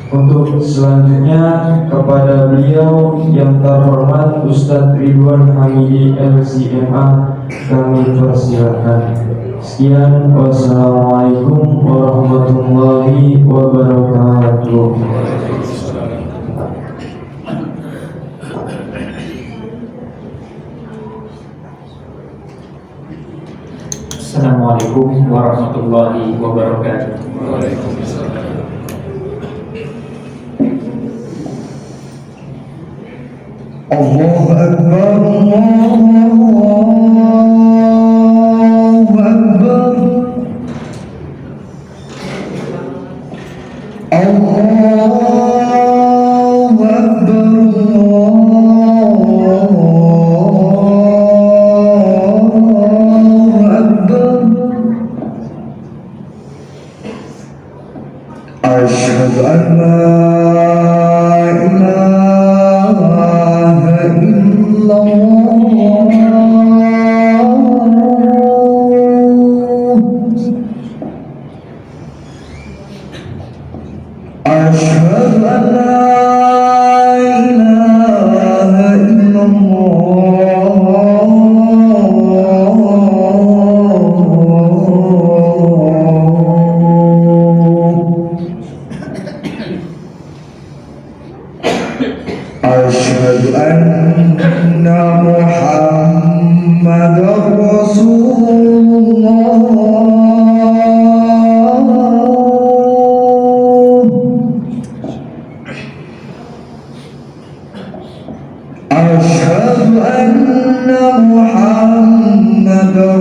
Untuk selanjutnya kepada beliau yang terhormat Ustadz Ridwan Hamidi LCMA kami persilakan. Sekian, wassalamualaikum warahmatullahi wabarakatuh. Assalamualaikum warahmatullahi wabarakatuh. Waalaikumsalam. Allahu Akbar, Allahu Akbar, Allahu Akbar, Asyhadu an la Asyhadu anna Muhammadar Rasulullah. Asyhadu anna Muhammadar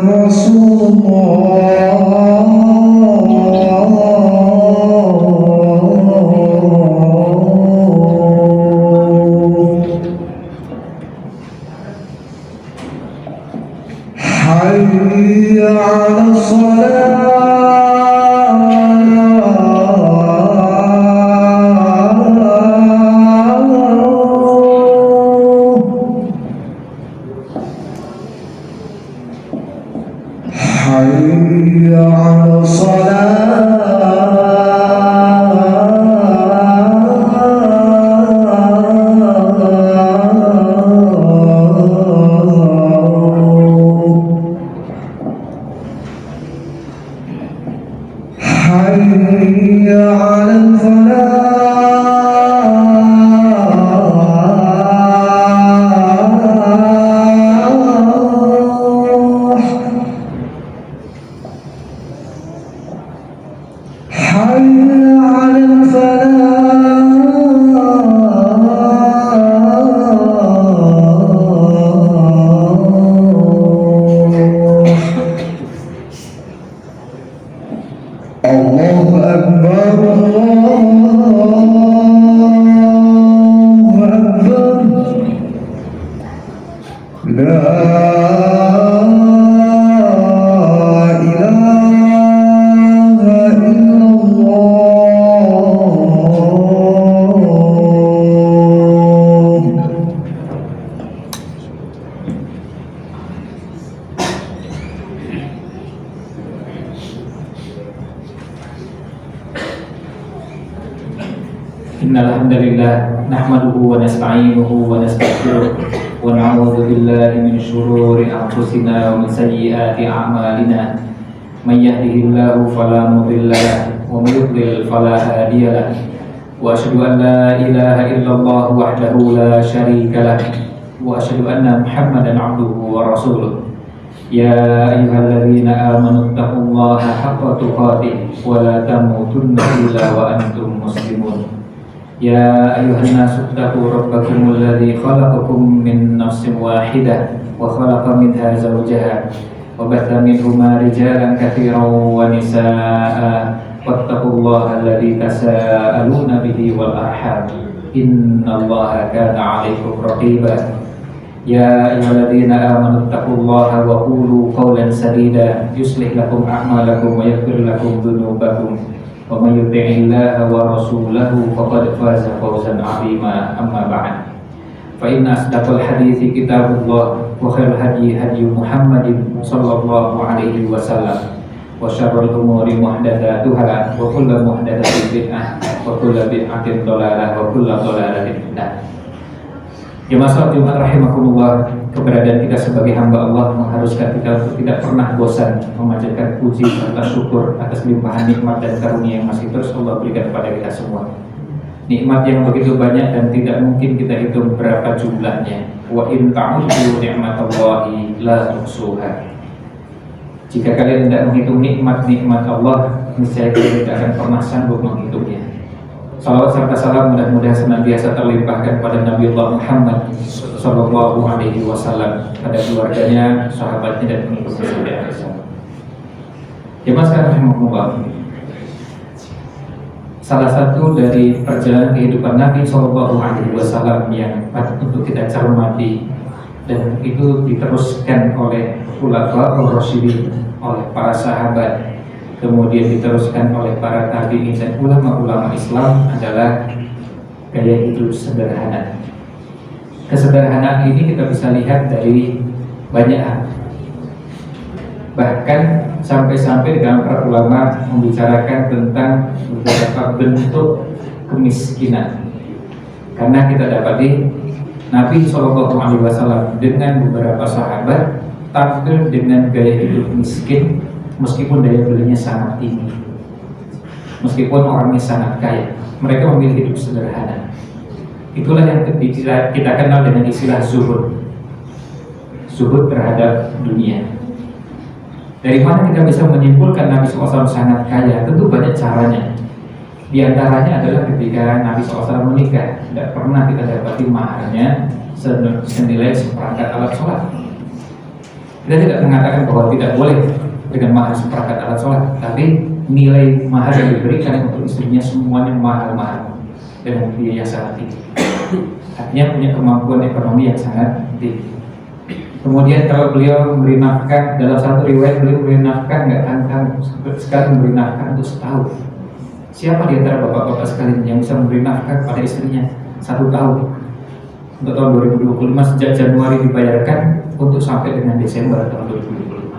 Hayya 'alas salat. Hayya 'alas Hayya 'alal falah. Hayya 'alal falah. Allahu Akbar, Allahu Akbar. La ilaha illallah. Innal hamdalillah nahmaduhu wa nasta'inuhu wa nastaghfiruh wa na'udzu billahi min shururi anfusina wa min sayyiati a'malina. May yahdihillahu fala mudilla lahu wa may yudlil fala hadiya lahu. Wa asyhadu an la ilaha illallah wahdahu la syarika lahu wa asyhadu anna Muhammadan 'abduhu wa rasuluh. Ya ayyuhalladzina amanu taqullaha haqqa tuqatih wa la tamutunna illa wa antum muslimun. Ya ayyuhan nasu ittaqu rabbakumul ladzi khalaqakum min nafsin wahidah wa khalaqa minha zawjaha wa batha minhuma rijalan katsiran wa nisaa'a wattaqullaha alladzi tasaaluna bihi wal arham innallaha kana 'alaikum raqiba. Ya ayyuhalladzina amanu ittaqullaha wa qulu qawlan sadida yuslih lakum a'malakum wa yaghfir lakum dhunubakum. Wa may yuti'illaha wa rasulahu faqad faza fawzan 'azima. Amma ba'd. Fa inna asdaqal hadithi kitabullah wa khairul hadyi hadyu Muhammadin sallallahu alaihi wasallam wa syarrul umuri muhdatsatuha wa kullu muhdatsatin bid'ah wa kullu bid'atin dhalalah wa kullu dhalalatin finnar. Jemaah salat Jumat rahimakumullah, keberadaan kita sebagai hamba Allah mengharuskan kita untuk tidak pernah bosan memanjatkan puji serta syukur atas limpahan nikmat dan karunia yang masih terus Allah berikan kepada kita semua. Nikmat yang begitu banyak dan tidak mungkin kita hitung berapa jumlahnya. Wa in ta'uddu ni'matallahi la tuhsuha. Jika kalian tidak menghitung nikmat-nikmat Allah, niscaya kalian tidak akan pernah sanggup menghitungnya. Salawat serta salam mudah-mudahan senantiasa terlimpahkan pada Nabi Allah Muhammad Sallallahu Alaihi Wasallam, pada keluarganya, sahabatnya dan pengikutnya sampai akhir zaman. Jemaah sekalian rahimakumullah, salah satu dari perjalanan kehidupan Nabi Sallallahu Alaihi Wasallam yang patut untuk kita cermati dan itu diteruskan oleh Khulafaur Rasyidin, oleh para sahabat, kemudian diteruskan oleh para tabi'in dan ulama-ulama Islam adalah gaya hidup sederhana. Kesederhanaan ini kita bisa lihat dari banyak hal. Bahkan sampai-sampai dalam para ulama membicarakan tentang beberapa bentuk kemiskinan. Karena kita dapati Nabi SAW dengan beberapa sahabat tampil dengan gaya hidup miskin, meskipun daya belinya sangat tinggi, meskipun orangnya sangat kaya, mereka memilih hidup sederhana. Itulah yang kita kenal dengan istilah zuhud, zuhud terhadap dunia. Dari mana kita bisa menyimpulkan Nabi SAW sangat kaya? Tentu banyak caranya. Di antaranya adalah ketika Nabi SAW menikah, tidak pernah kita dapati maharnya senilai seperangkat alat sholat. Kita tidak mengatakan bahwa tidak boleh dengan mahar seperangkat alat sholat, tapi nilai mahar yang diberikan untuk istrinya semuanya mahal-mahal dengan biaya sangat tinggi. Artinya punya kemampuan ekonomi yang sangat tinggi. Kemudian kalau beliau memberi nafkah, dalam satu riwayat beliau memberi nafkah nggak tanggung, sekali memberi nafkah untuk setahun. Siapa di antara bapak-bapak sekalian yang bisa memberi nafkah pada istrinya 1 tahun? Untuk tahun 2025 sejak Januari dibayarkan untuk sampai dengan Desember tahun 2025.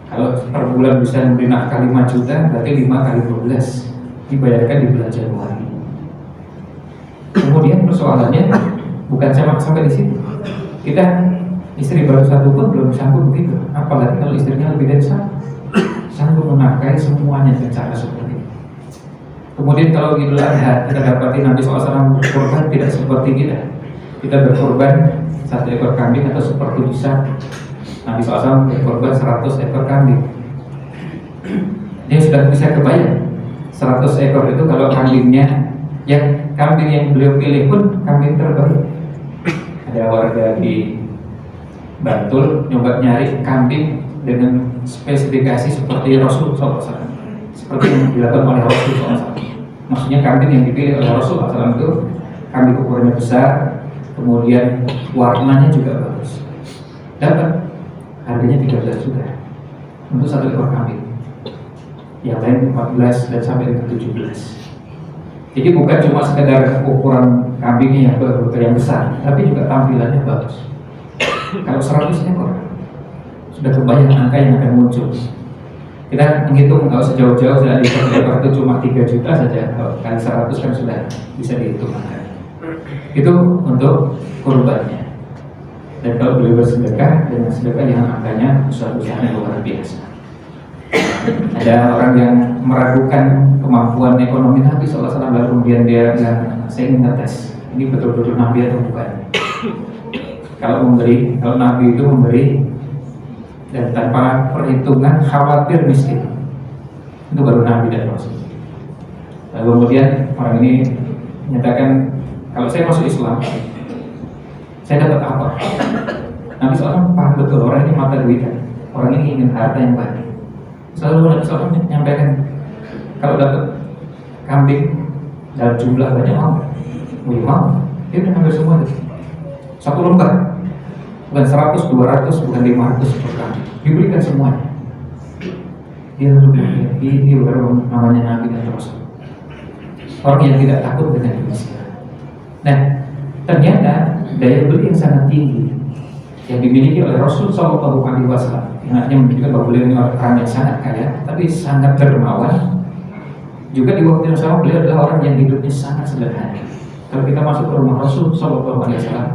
Kalau per bulan bisa memberi nafkah 5 juta, berarti 5 kali 12 dibayarkan di bulan Januari. Kemudian persoalannya bukan sampai di situ. Kita istri baru satu pun belum sanggup begitu, apalagi kalau istrinya lebih dari satu, sanggup menafkahi semuanya dengan cara seperti itu. Kemudian kalau Idul Adha, kita dapati Nabi SAW berkorban tidak seperti kita. Kita berkorban 1 ekor kambing atau seperti bisa. Nabi SAW berkorban 100 ekor kambing. Dia sudah bisa kebayang 100 ekor itu kalau kambingnya, yang kambing yang beliau pilih pun kambing terbaik. Ada warga di Bantul nyoba nyari kambing dengan spesifikasi seperti Rasul SAW, seperti yang dilakukan oleh Rasul SAW. Maksudnya kambing yang dipilih oleh Rasul SAW itu kambing ukurannya besar, kemudian warnanya juga bagus. Dapat, harganya 13 juta untuk 1 ekor kambing. Yang lain 14 dan sampai dengan 17. Jadi bukan cuma sekedar ukuran kambingnya yang besar, tapi juga tampilannya bagus. Kalau 100 ekor, sudah kebayang angka yang akan muncul. Kita menghitung nggak usah jauh-jauh, dari 1 ekor itu cuma 3 juta saja. Kalau kali 100 kan sudah bisa dihitung angka. Itu untuk kurbannya. Dan kalau beliau bersedekah dengan sedekah yang angkanya besar-besarnya luar biasa. Ada orang yang meragukan kemampuan ekonomi Nabi SAW, lalu kemudian dia bilang, saya ingin ngetes ini betul-betul Nabi atau bukan. Kalau Nabi itu memberi dan tanpa perhitungan khawatir miskin, itu baru Nabi dan Rasul. Lalu kemudian orang ini menyatakan, kalau saya masuk Islam, saya dapat apa? Nabi SAW paham betul orang ini mata duitan, orang ini ingin harta yang banyak. Selalu Nabi SAW menyampaikan, kalau dapat kambing dalam jumlah banyak mau, dia udah ambil semua itu. 1 lembar, bukan 100, 200, bukan 500 per kambing, diberikan semuanya. Dia lalu berpikir, ini baru namanya Nabi dan Rasul, orang yang tidak takut dengan kemiskinan. Nah, ternyata daya beli yang sangat tinggi yang dimiliki oleh Rasul SAW anaknya menunjukkan bahwa beliau ini orang yang sangat kaya, tapi sangat dermawan. Juga di waktu yang sama beliau adalah orang yang hidupnya sangat sederhana. Kalau kita masuk ke rumah Rasul Shallallahu Alaihi Wasallam,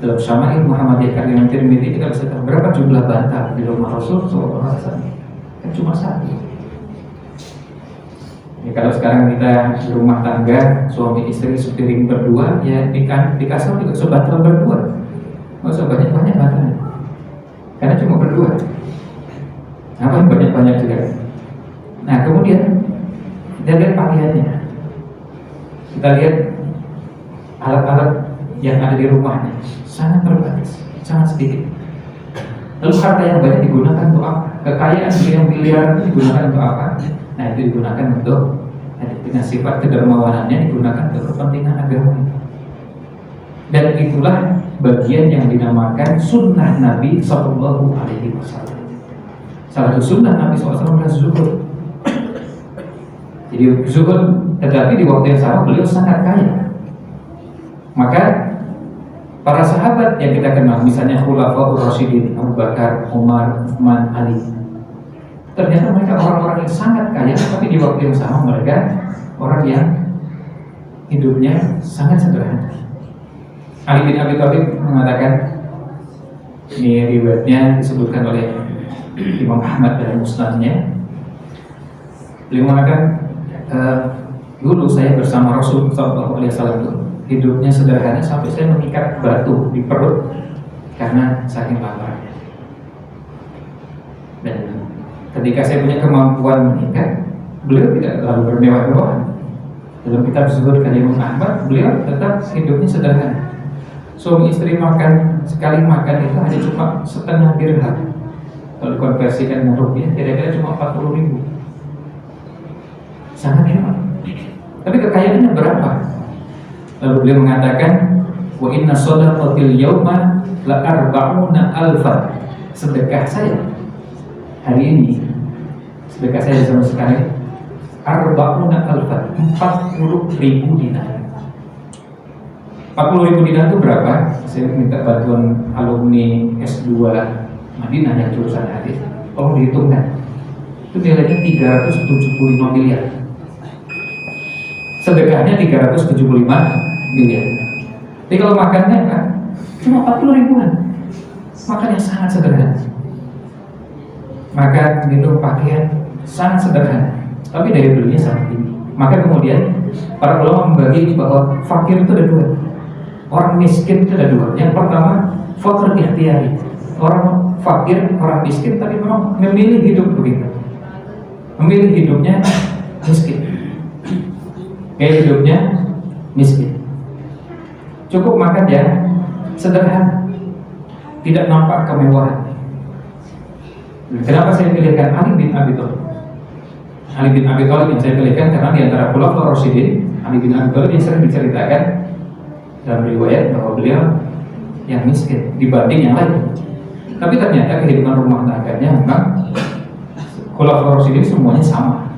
dalam Syama'il Muhammadiyah karya Tirmidzi, kita bisa tahu berapa jumlah bantal di rumah Rasul Shallallahu Alaihi Wasallam. Kan cuma satu. Ya, kalau sekarang kita di rumah tangga, suami istri sepiring berdua, ya di kasur juga sebantal berdua. Nggak usah banyak-banyak bantalnya, karena cuma berdua. Apa banyak-banyak juga. Nah kemudian kita lihat pakaiannya, kita lihat alat-alat yang ada di rumahnya, sangat terbatas, sangat sedikit. Lalu harta yang banyak digunakan untuk apa? Kekayaan yang miliaran itu digunakan untuk apa? Nah itu digunakan untuk, dengan sifat kedermawanannya digunakan untuk kepentingan agama. Dan itulah bagian yang dinamakan sunnah Nabi Sallallahu Alaihi Wasallam. Salah satu sunnah Nabi SAW adalah zuhud. Jadi zuhud, tetapi di waktu yang sama beliau sangat kaya. Maka para sahabat yang kita kenal, misalnya Khulafaur Rasyidin, Abu Bakar, Umar, Utsman, Ali, ternyata mereka orang-orang yang sangat kaya, tapi di waktu yang sama mereka orang yang hidupnya sangat sederhana. Ali bin Abi Thalib mengatakan, ini riwayatnya disebutkan oleh Imam Ahmad dalam musnadnya. Beliau mengatakan, dulu saya bersama Rasul Sallallahu Alaihi Wasallam hidupnya sederhana sampai saya mengikat batu di perut karena saking laparnya. Dan ketika saya punya kemampuan mengikat, beliau tidak terlalu bermewah-mewah. Dalam kitab Zuhud karya Imam Ahmad, beliau tetap hidupnya sederhana. Suami istri makan, sekali makan itu hanya cuma setengah dirham. Kalau dikonversikan dengan rupiah, kira-kira cuma 40.000. Sangat hemat. Tapi kekayaannya berapa? Lalu beliau mengatakan, wa inna shadaqatil yauma la arba'una alfan. Sedekah saya hari ini, sedekah saya sama sekali arba'una alfan, 40.000 dinar. 40.000 dinar itu berapa? Saya minta bantuan alumni S2 Madinah yang jurusan hadis. Tolong dihitungkan. Itu nilainya 375 miliar. Sedekahnya 375 miliar. Jadi kalau makannya kan cuma 40 ribuan. Makan yang sangat sederhana. Makan, minum, pakaian sangat sederhana. Tapi daya belinya sangat tinggi. Maka kemudian para ulama membagi bahwa fakir itu ada dua. Orang miskin itu ada dua. Yang pertama, fakir ikhtiyari. Orang fakir, orang miskin, tapi memang memilih hidup begitu. Memilih hidupnya miskin. Gaya hidupnya miskin. Cukup makan ya sederhana. Tidak nampak kemewahan. Kenapa saya pilihkan Ali bin Abi Thalib? Ali bin Abi Thalib yang saya pilihkan karena di antara Khulafaur Rasyidin, Ali bin Abi Thalib yang sering diceritakan dalam riwayat bahwa beliau yang miskin dibanding yang lain. Tapi ternyata kehidupan rumah tangganya memang Khulafaur Rasyidin semuanya sama.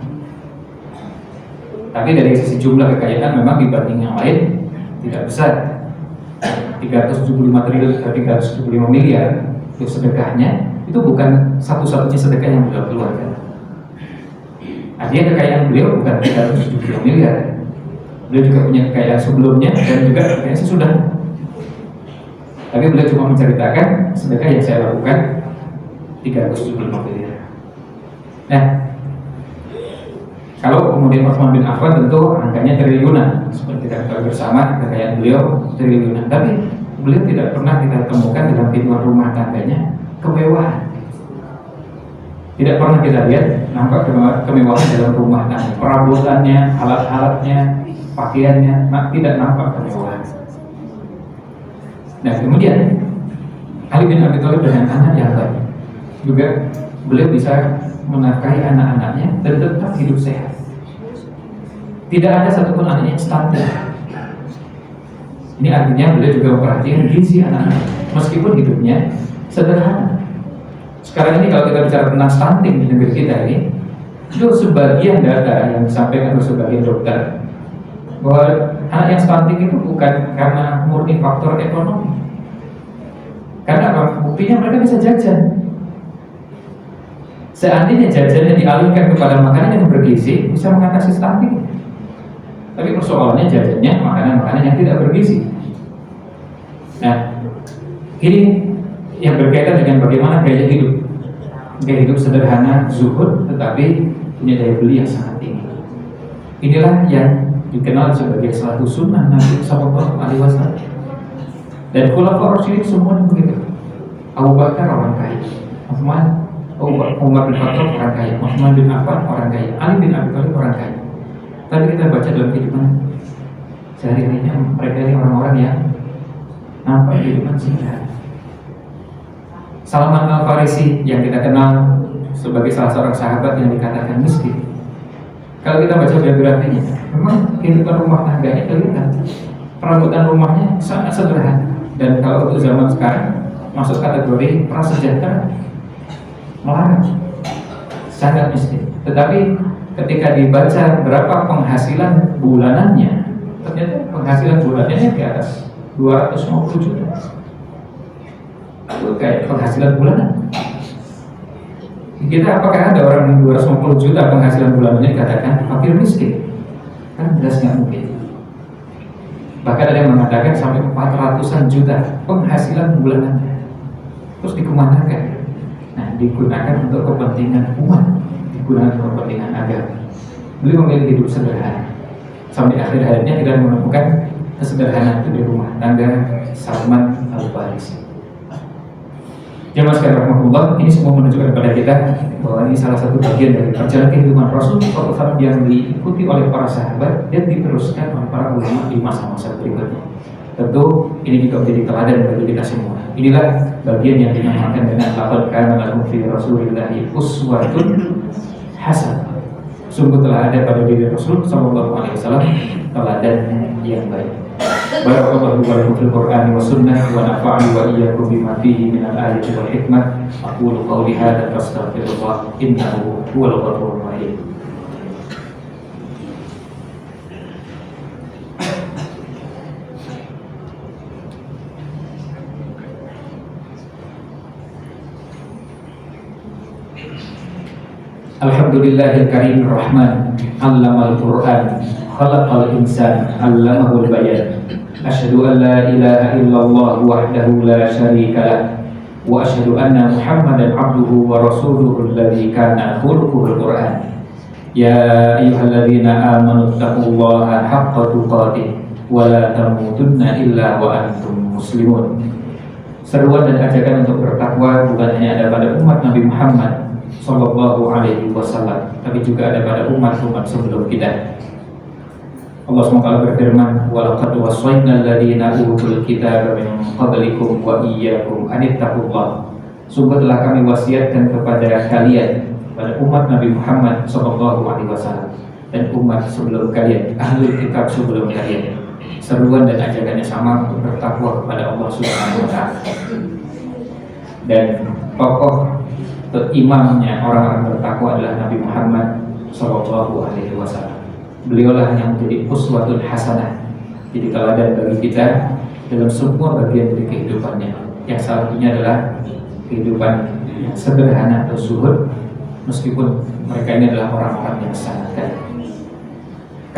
Tapi dari sisi jumlah kekayaan memang dibanding yang lain tidak besar. 375 triliun atau 375 miliar itu sedekahnya, itu bukan satu-satunya sedekah yang beliau keluarkan. Artinya kekayaan beliau bukan 375 miliar. Beliau juga punya kekayaan sebelumnya dan juga kekayaan sesudah. Tapi beliau cuma menceritakan sedekah yang saya lakukan 375 miliar. Nah, kalau kemudian Utsman bin Affan tentu angkanya triliunan, seperti kita ketahui bersama kekayaan beliau triliunan. Tapi beliau tidak pernah kita temukan dalam kehidupan rumah tangganya kemewahan. Tidak pernah kita lihat nampak kemewahan dalam rumah tangga. Perabotannya, alat-alatnya, pakaiannya, tidak nampak kemewahan. Nah kemudian Ali bin Abi Thalib dengan anak yang baik, juga beliau bisa menafkahi anak-anaknya dan tetap hidup sehat. Tidak ada satupun anak yang stunting. Ini artinya beliau juga memperhatikan gizi anak-anak meskipun hidupnya sederhana. Sekarang ini kalau kita bicara tentang stunting di negeri kita ini, itu sebagian data yang disampaikan oleh sebagian dokter bahwa anak yang stunting itu bukan karena murni faktor ekonomi. Karena apa? Buktinya mereka bisa jajan. Seandainya jajannya dialihkan kepada makanan yang bergizi, bisa mengatasi stunting. Tapi persoalannya jajannya makanan-makanan yang tidak bergizi. Nah, ini yang berkaitan dengan bagaimana gaya hidup. Gaya hidup sederhana, zuhud, tetapi punya daya beli yang sangat tinggi. Inilah yang dikenal sebagai suatu sunnah Nabi Sallallahu Alaihi Wasallam. Dan khulafaur rasyidin semua begitu. Abu Bakar orang kaya, Umar bin Khattab orang kaya, Utsman bin Affan orang kaya, Ali bin Abi Thalib orang kaya. Tapi kita baca dalam kehidupan sehari-harinya mereka ini orang-orang yang nampak kehidupan sederhana. Salman Al-Farisi yang kita kenal sebagai salah seorang sahabat yang dikatakan miskin. Kalau kita baca biografinya, memang kehidupan rumah tangganya kelihatan, perabotan rumahnya sangat sederhana. Dan kalau untuk zaman sekarang masuk kategori prasejahtera, melarang, sangat miskin. Tetapi ketika dibaca berapa penghasilan bulanannya, ternyata penghasilan bulanannya di atas 250 juta. Itu kayak penghasilan bulanan. Kita apakah ada orang yang 250 juta penghasilan bulanannya dikatakan fakir miskin? Kan jelas nggak mungkin. Bahkan ada yang mengatakan sampai 400-an juta penghasilan bulanannya. Terus dikemanakan? Nah, digunakan untuk kepentingan umat, digunakan untuk kepentingan agama. Beliau memilih hidup sederhana. Sampai akhir hayatnya kita menemukan kesederhanaan itu di rumah tangga Salman Al-Farisi. Jemaah sekalian rahmatullah, ini semua menunjukkan kepada kita bahwa ini salah satu bagian dari perjalanan kehidupan Rasul SAW yang diikuti oleh para sahabat dan diteruskan oleh para ulama di masa-masa berikutnya. Tentu ini juga menjadi teladan bagi kita semua. Inilah bagian yang dinamakan dengan laqad kana lakum fi rasulillahi uswatun hasanah. Sungguh telah ada pada diri Rasul sallallahu alaihi wasallam teladan yang baik. Barakallahu lakum fil Qur'ani was sunnah wa nafa'ani wa iyyakum bima fihi min al-ayati wal hikmah. Aqulu qawli hadza fastaghfirullah innahu huwal ghafurur rahim. Alhamdulillahil karim rahman, 'allamal Qur'an, khalaqal insan, 'allamahul bayan. Asyhadu an la ilaha illallah wahdahu la syarika lah, wa asyhadu anna Muhammadan 'abduhu wa rasuluhu alladzi kana khuluquhul Qur'an. Ya ayyuhalladzina amanu taqullaha haqqa tuqatih wa la tamutunna illa wa antum muslimun. Seruan dan ajakan untuk bertakwa bukan hanya ada pada umat Nabi Muhammad Sallallahu Alaihi Wasallam, tapi juga ada pada umat-umat sebelum kita. Allah SWT berfirman, walaqad wasaynal ladzina utul kitaba min qablikum wa iyyakum an ittaqullah. Sungguh telah kami wasiatkan kepada kalian, pada umat Nabi Muhammad Sallallahu Alaihi Wasallam dan umat sebelum kalian, ahlul kitab sebelum kalian. Seruan dan ajakannya sama untuk bertakwa kepada Allah Subhanahu Wa Taala. Dan tokoh imamnya orang-orang bertakwa adalah Nabi Muhammad Sallallahu Alaihi Wasallam. Beliaulah yang menjadi uswatun hasanah, jadi teladan bagi kita dalam semua bagian dari kehidupannya. Yang salah satunya adalah kehidupan yang sederhana atau zuhud, meskipun mereka ini adalah orang-orang yang sangat kaya.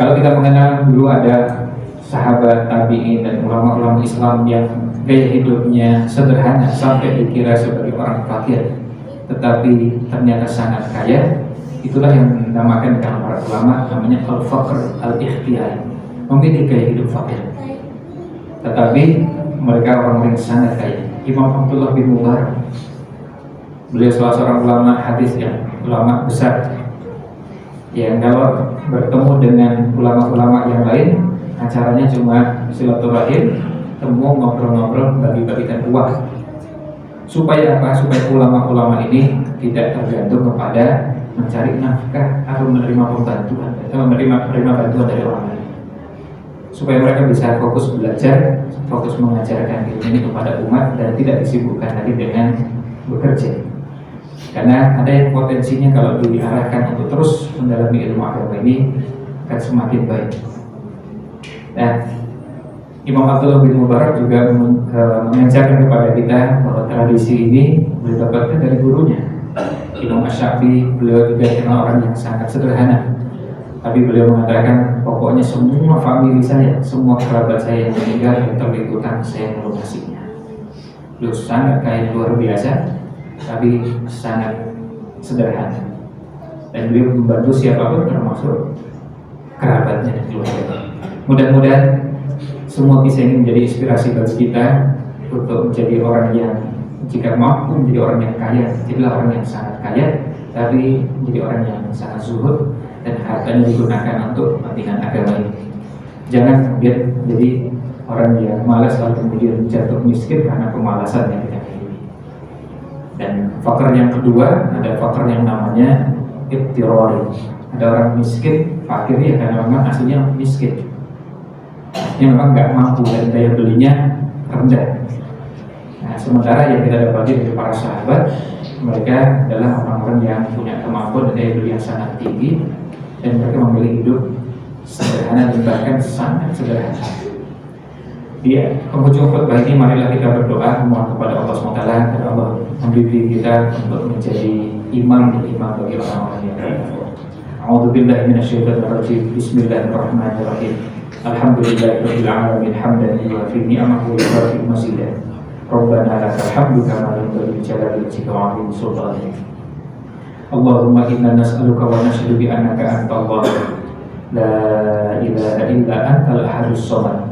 Kalau kita mengenal dulu ada sahabat tabi'in dan ulama-ulama Islam yang gaya hidupnya sederhana sampai dikira sebagai orang fakir, tetapi ternyata sangat kaya. Itulah yang dinamakan dalam para ulama namanya al-faqr al-ikhtiyari, memilih gaya hidup fakir, tetapi mereka orang yang sangat kaya. Imam Abdullah bin Mubarak, beliau salah seorang ulama hadis, yang ulama besar, yang kalau bertemu dengan ulama-ulama yang lain acaranya cuma silaturahim, temu, ngobrol-ngobrol, bagi-bagikan uang. Supaya apa? Supaya ulama-ulama ini tidak tergantung kepada mencari nafkah atau menerima bantuan dari orang lain. Supaya mereka bisa fokus belajar, fokus mengajarkan ilmu ini kepada umat dan tidak disibukkan lagi dengan bekerja. Karena ada yang potensinya kalau diarahkan untuk terus mendalami ilmu agama ini akan semakin baik. Nah, Imam Abdullah bin Mubarak juga mengajarkan kepada kita bahwa tradisi ini berdapatkan dari gurunya, Imam Asy-Syafi'i, beliau juga dikenal orang yang sangat sederhana. Tapi beliau mengatakan, pokoknya semua famili saya, semua kerabat saya yang meninggal yang terlilit utang, saya melunasinya. Beliau sangat kaya luar biasa, tapi sangat sederhana. Dan beliau membantu siapapun termasuk kerabatnya dan keluarga. Mudah-mudahan semua kisah ini menjadi inspirasi bagi kita untuk menjadi orang yang jika mampu menjadi orang yang kaya, jadilah orang yang sangat kaya, tapi menjadi orang yang sangat zuhud dan hartanya digunakan untuk kepentingan agama ini. Jangan kemudian menjadi orang yang malas lalu kemudian jatuh miskin karena kemalasan yang kita miliki. Dan faktor yang kedua ada faktor yang namanya ittirari. Ada orang miskin, fakir ya karena memang aslinya miskin. Ini memang nggak mampu dan daya belinya rendah. Nah, sementara yang kita dapati dari para sahabat, mereka adalah orang-orang yang punya kemampuan dan daya beli yang sangat tinggi, dan mereka memilih hidup sederhana dan bahkan sangat sederhana. Di penghujung khutbah ini, marilah kita berdoa memohon kepada Allah SWT agar Allah membimbing kita untuk menjadi imam bagi orang-orang yang bertakwa. A'udzubillahi minasyaitonirrajim. Bismillahirrahmanirrahim. Alhamdulillahirabbil alamin hamdan yuwafi ni'amahu wa yuwafi mazidah. Rabbana lakal hamdu kama yanbaghi li jalali wajhika wa 'azimi sultanik. Allahumma inna nas'aluka wa nashhadu bi annaka antallah la ilaha illa antal ahadus samad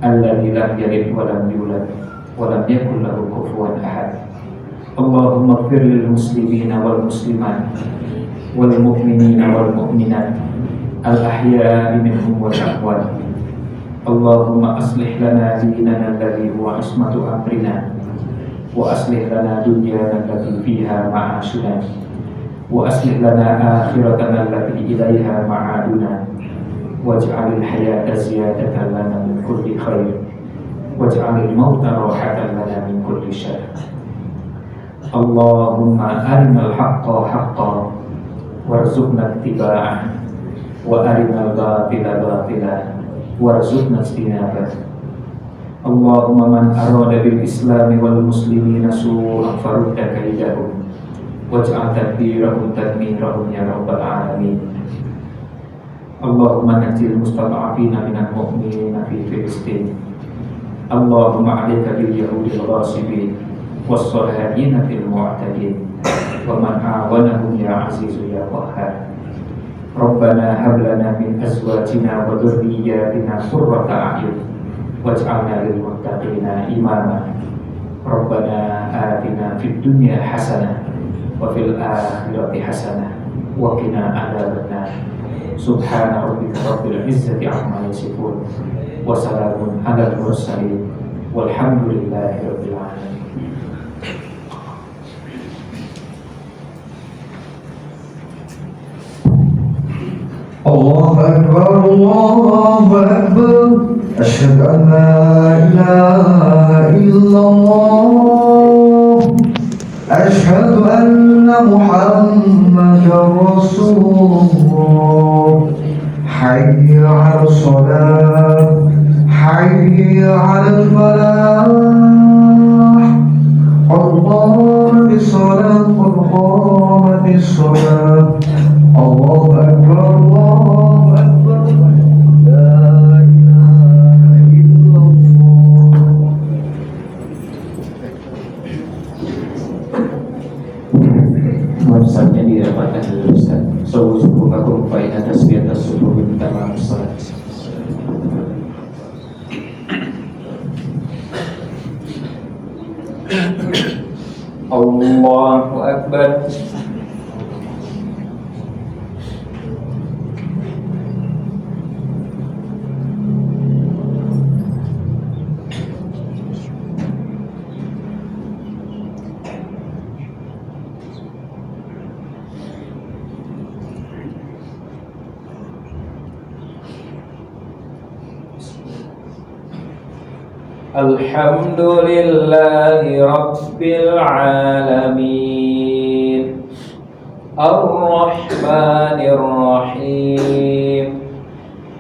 alladzi lam yalid wa lam yulad wa lam yakul lahu kufuwan ahad. Allahumma ighfir lil muslimina wal muslimat wal mu'minina wal mu'minat al ahya'i minhum wal amwat. Allahumma aslih lana dinana alladhi huwa ismatu amrina wa aslih lana dunyana allati fiha ma'ashuna wa aslih lana akhiratana allati ilaiha ma'aduna waj'alil hayata ziyadatan lana min kulli khair waj'alil mauta rahatan lana min kulli syarr. Allahumma arinal haqqa haqqan warzuqna ittiba'ah wa arinal batila batilah warzuqna ijtinabah. Allahumma man arada bil islami wal muslimina su'an farudda kaidahum waj'al tadbirahum tadmirahum ya rabbal alamin. Allahumma najil mustad'afina minal mu'minina fi Filistin. Allahumma 'alaika bil yahudil ghasibin was-sahabina fil mu'tadin wa man a'wanahum ya azizu ya qahhar. Rabbana hab lana min azwajina wa dhurriyyatina qurrata a'yun waj'alna lil muttaqina imama. Rabbana atina fid dunya hasanah wa fil akhirati hasanah wa qina adzabannar. Subhana rabbika rabbil izzati amma yasifun wa salamun alal mursalin walhamdulillahi rabbil alamin. Allahu Akbar, Allahu Akbar. Asyhadu an la ilaha illallah. Asyhadu anna Muhammadar Rasulullah. Hayya 'alas shalah, hayya 'alal falah. Allahu bis-salah, Allahu bis-salah. Allahu Akbar, Allahu Akbar. La ilaha illallah. Websitenya didapatkan dari Ustaz. Sawusubukakum fa'ina tasbiyatas subuh minta maaf salat. Allahu Akbar. Alhamdulillahi Rabbil Alamin Ar-Rahmanir Rahim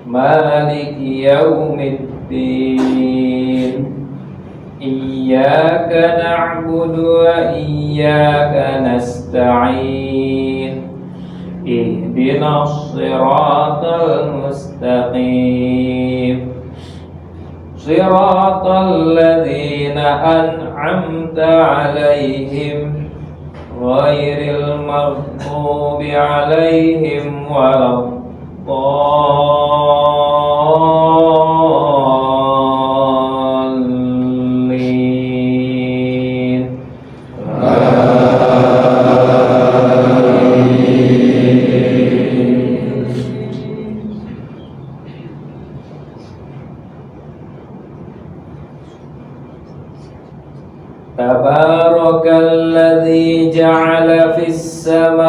Maliki Yawmiddin إياك نعبد وإياك نستعين اهدنا الصراط المستقيم صراط الذين أنعمت عليهم غير المغضوب عليهم ولا الضالين. تبارك الذي جعل في السماء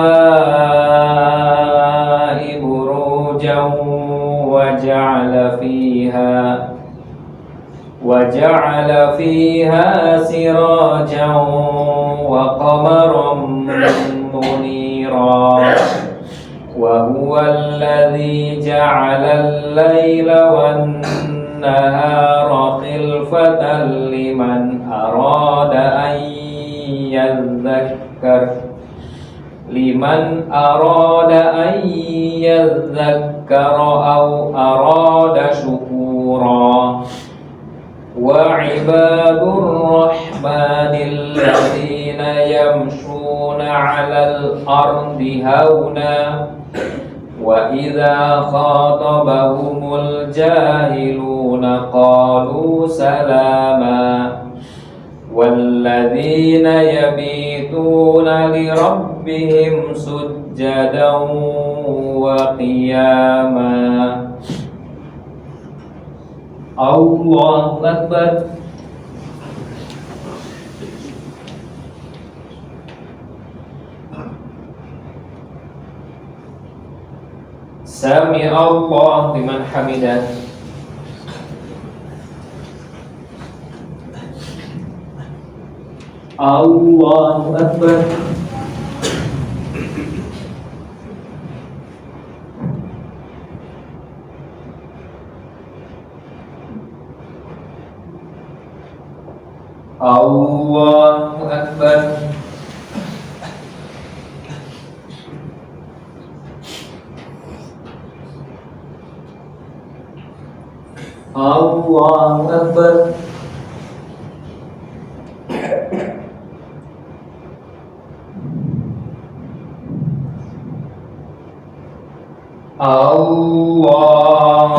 بروجا وجعل فيها سراجا وقمرا منيرا وهو الذي جعل الليل والنهار خلفة لمن أراد أن يذكر أو أراد شكورا وعباد الرحمن الذين يمشون على الأرض هونا وإذا خاطبهم الجاهلون قالوا سلاما والذين يبيتون لربهم سجدا وقياما. الله أكبر. سمع الله لمن حمده. الله أكبر. الله أكبر. الله أكبر. الله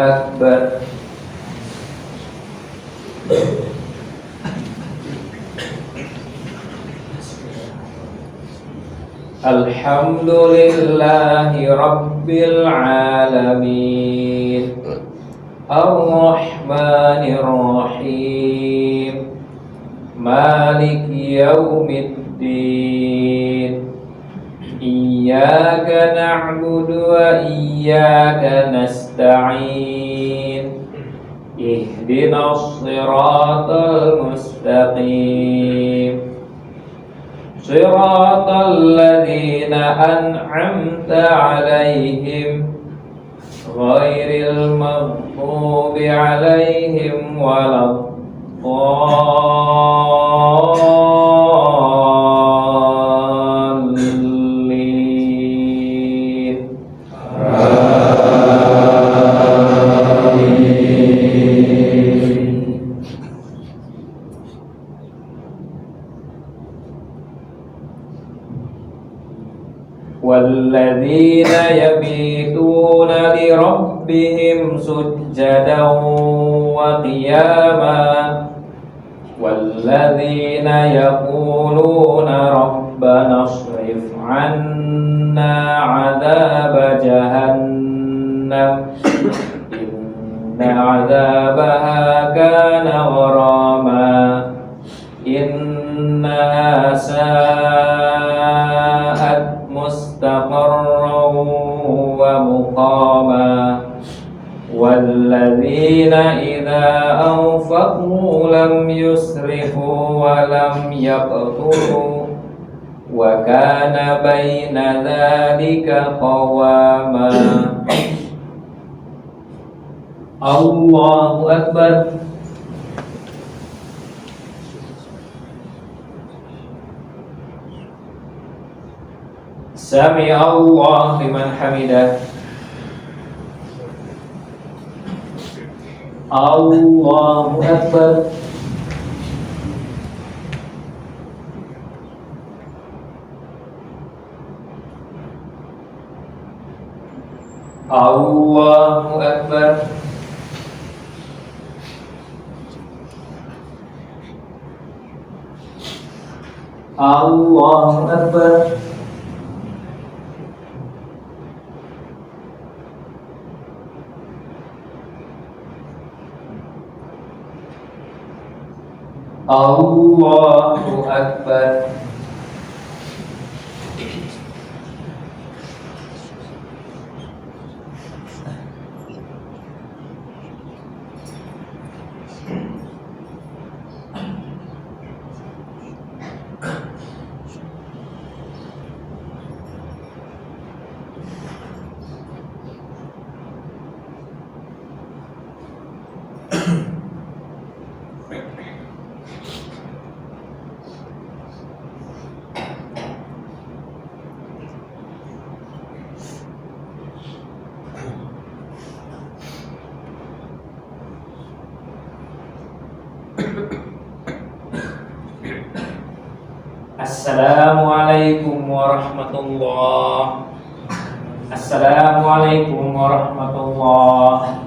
أكبر. الحمد لله رب العالمين الرحمن الرحيم مالك يوم الدين إياك نعبد وإياك نستعين اهدنا الصراط المستقيم صراط الذين أنعمت عليهم غير المغضوب عليهم ولا الضالين. والذين يبيتون لربهم سجدا وقياما والذين يقولون ربنا اصرف عنا عذاب جهنم إن عذابها كان غراما إنها ساءت مستقرا ومقاما والذين إذا أنفقوا لم يسرفوا ولم يقتروا وكان بين ذلك قواما. الله أكبر. سمع الله لمن حمده الله أكبر الله أكبر الله أكبر الله أكبر Assalamualaikum warahmatullah. Assalamualaikum warahmatullah.